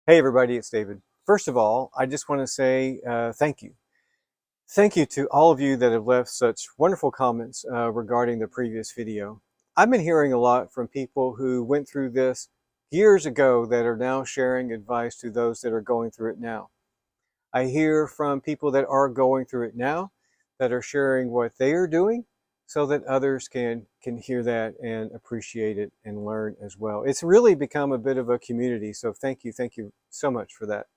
Hey everybody, it's David. First of all, I just want to say thank you. Thank you to all of you that have left such wonderful comments regarding the previous video. I've been hearing a lot from people who went through this years ago that are now sharing advice to those that are going through it now. I hear from people that are going through it now that are sharing what they are doing so that others can hear that and appreciate it and learn as well. It's really become a bit of a community, so thank you so much for that.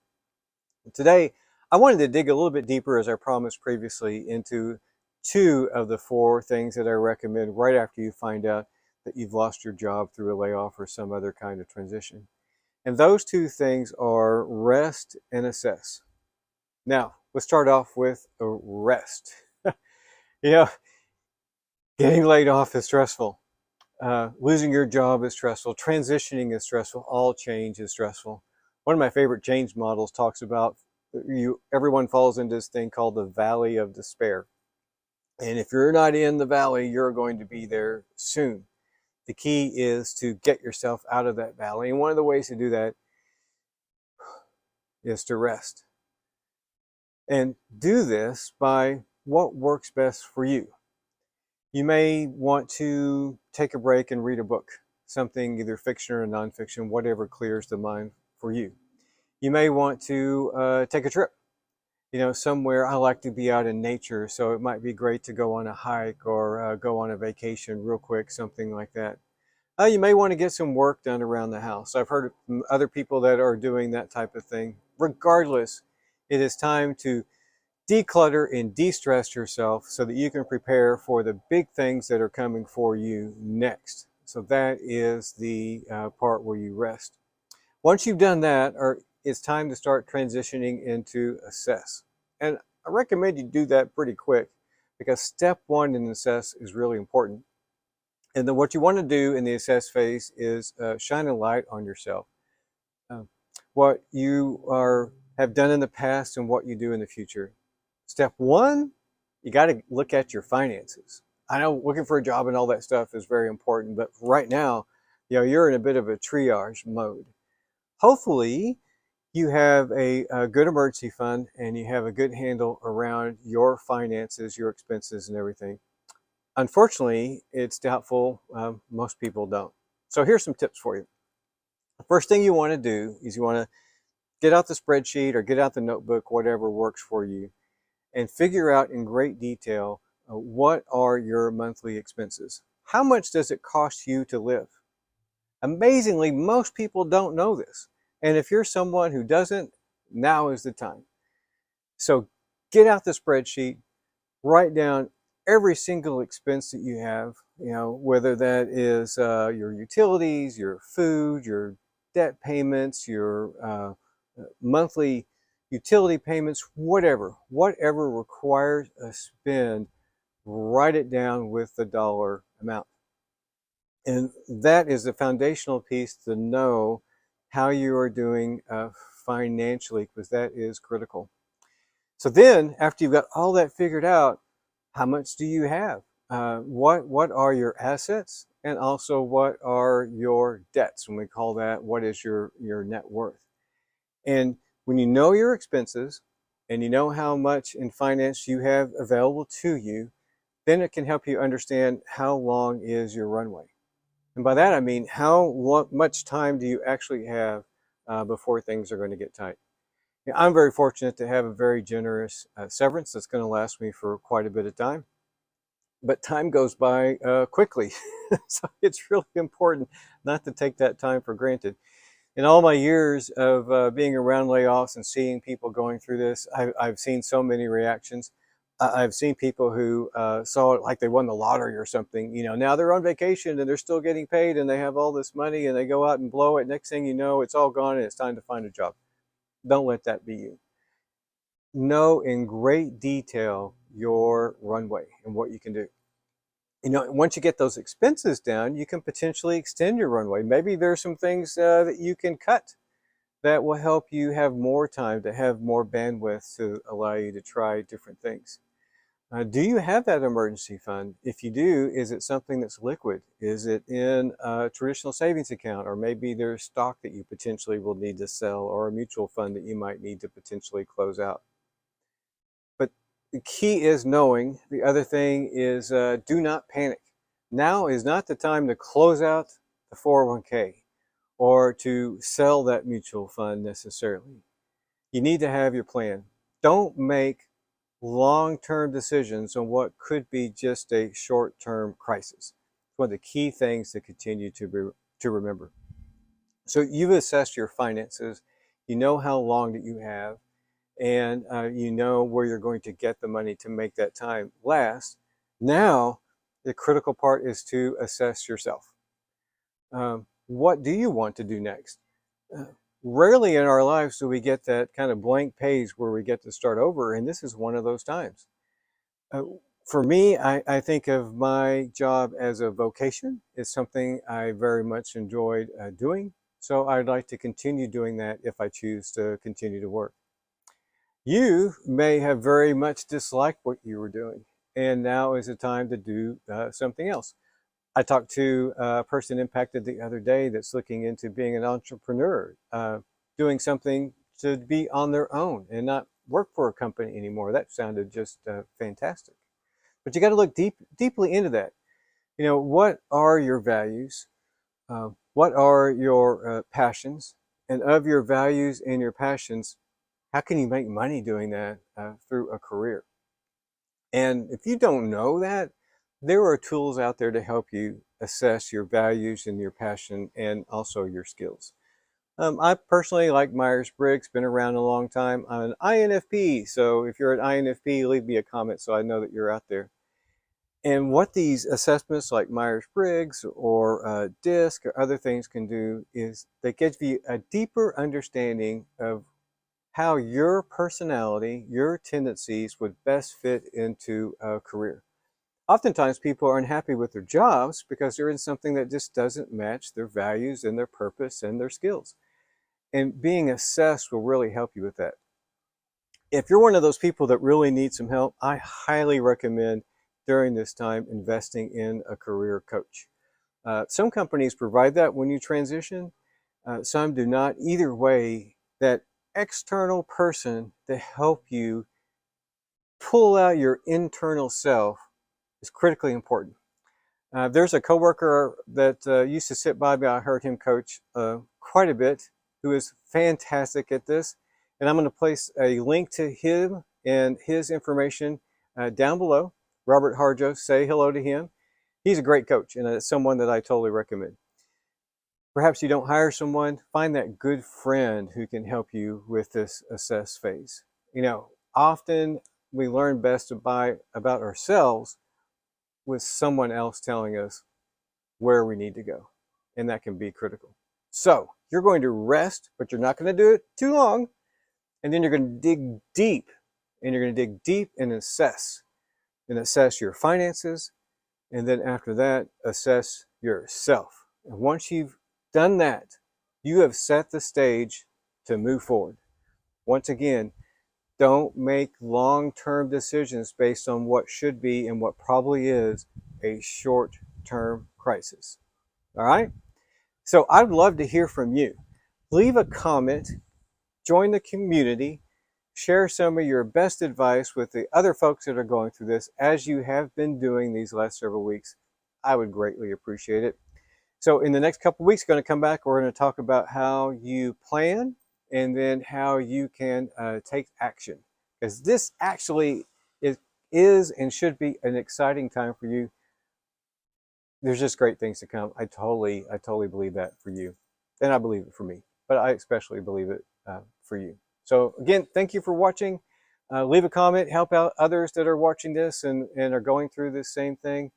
Today, I wanted to dig a little bit deeper, as I promised previously, into two of the four things that I recommend right after you find out that you've lost your job through a layoff or some other kind of transition. And those two things are rest and assess. Now, let's start off with a rest. You know, getting laid off is stressful. Losing your job is stressful. Transitioning is stressful. All change is stressful. One of my favorite change models talks about everyone falls into this thing called the valley of despair. And if you're not in the valley, you're going to be there soon. The key is to get yourself out of that valley. And one of the ways to do that is to rest. And do this by what works best for you. You may want to take a break and read a book, something either fiction or nonfiction, whatever clears the mind for you. You may want to take a trip, somewhere. I like to be out in nature, so it might be great to go on a hike or go on a vacation real quick, something like that. You may want to get some work done around the house. I've heard from other people that are doing that type of thing. Regardless, it is time to declutter and de-stress yourself so that you can prepare for the big things that are coming for you next. So that is the part where you rest. Once you've done that, it's time to start transitioning into assess. And I recommend you do that pretty quick because step one in assess is really important. And then what you want to do in the assess phase is shine a light on yourself. Uh, what you have done in the past and what you do in the future. Step one, you got to look at your finances. I know looking for a job and all that stuff is very important, but right now, you're in a bit of a triage mode. Hopefully, you have a good emergency fund and you have a good handle around your finances, your expenses, and everything. Unfortunately, it's doubtful. Most people don't. So here's some tips for you. The first thing you want to do is you want to get out the spreadsheet or get out the notebook, whatever works for you, and figure out in great detail what are your monthly expenses. How much does it cost you to live? Amazingly, most people don't know this. And if you're someone who doesn't, now is the time. So get out the spreadsheet, write down every single expense that you have, whether that is your utilities, your food, your debt payments, your monthly utility payments, whatever requires a spend, write it down with the dollar amount. And that is the foundational piece to know how you are doing financially, because that is critical. So then, after you've got all that figured out, how much do you have? What are your assets? And also, what are your debts? And we call that, what is your net worth? And when you know your expenses and you know how much in finance you have available to you, then it can help you understand how long is your runway. And by that, I mean, how much time do you actually have before things are going to get tight? I'm very fortunate to have a very generous severance that's going to last me for quite a bit of time. But time goes by quickly. So it's really important not to take that time for granted. In all my years of being around layoffs and seeing people going through this, I've seen so many reactions. I've seen people who saw it like they won the lottery or something. Now they're on vacation and they're still getting paid and they have all this money and they go out and blow it. Next thing you know, it's all gone and it's time to find a job. Don't let that be you. Know in great detail your runway and what you can do. Once you get those expenses down, you can potentially extend your runway. Maybe there's some things that you can cut that will help you have more time, to have more bandwidth to allow you to try different things. Do you have that emergency fund? If you do, is it something that's liquid? Is it in a traditional savings account? Or maybe there's stock that you potentially will need to sell, or a mutual fund that you might need to potentially close out. But the key is knowing. The other thing is do not panic. Now is not the time to close out the 401k or to sell that mutual fund necessarily. You need to have your plan. Don't make long-term decisions on what could be just a short-term crisis. It's one of the key things to continue to remember. So you've assessed your finances. You know how long that you have, and you know where you're going to get the money to make that time last. Now, the critical part is to assess yourself. What do you want to do next? Uh, Rarely in our lives do we get that kind of blank page where we get to start over, and this is one of those times. Uh, for me, I think of my job as a vocation. It's something I very much enjoyed doing, so I'd like to continue doing that if I choose to continue to work. You may have very much disliked what you were doing, and now is the time to do something else. I talked to a person impacted the other day that's looking into being an entrepreneur, doing something to be on their own and not work for a company anymore. That sounded just fantastic. But you got to look deeply into that. You know, what are your values? What are your passions? And of your values and your passions, how can you make money doing that through a career? And if you don't know that, there are tools out there to help you assess your values and your passion and also your skills. I personally like Myers-Briggs, been around a long time. I'm an INFP, so if you're an INFP, leave me a comment so I know that you're out there. And what these assessments like Myers-Briggs or DISC or other things can do is they give you a deeper understanding of how your personality, your tendencies would best fit into a career. Oftentimes, people are unhappy with their jobs because they're in something that just doesn't match their values and their purpose and their skills. And being assessed will really help you with that. If you're one of those people that really need some help, I highly recommend during this time investing in a career coach. Some companies provide that when you transition, some do not. Either way, that external person to help you pull out your internal self is critically important. There's a coworker that used to sit by me. I heard him coach quite a bit, who is fantastic at this. And I'm going to place a link to him and his information down below. Robert Harjo, say hello to him. He's a great coach, and it's someone that I totally recommend. Perhaps you don't hire someone, find that good friend who can help you with this assess phase. You know, often we learn best about ourselves with someone else telling us where we need to go, and that can be critical. So you're going to rest, but you're not going to do it too long, and then you're going to dig deep, and you're going to dig deep and assess your finances, and then after that, assess yourself. And once you've done that, you have set the stage to move forward. Once again, don't make long-term decisions based on what should be and what probably is a short-term crisis. All right? So I'd love to hear from you. Leave a comment, join the community, share some of your best advice with the other folks that are going through this as you have been doing these last several weeks. I would greatly appreciate it. So in the next couple of weeks, going to come back, we're going to talk about how you plan and then how you can take action. Because this actually is and should be an exciting time for you. There's just great things to come. I totally believe that for you. And I believe it for me. But I especially believe it for you. So again, thank you for watching. Leave a comment, help out others that are watching this and are going through this same thing.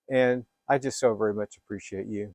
And I just so very much appreciate you.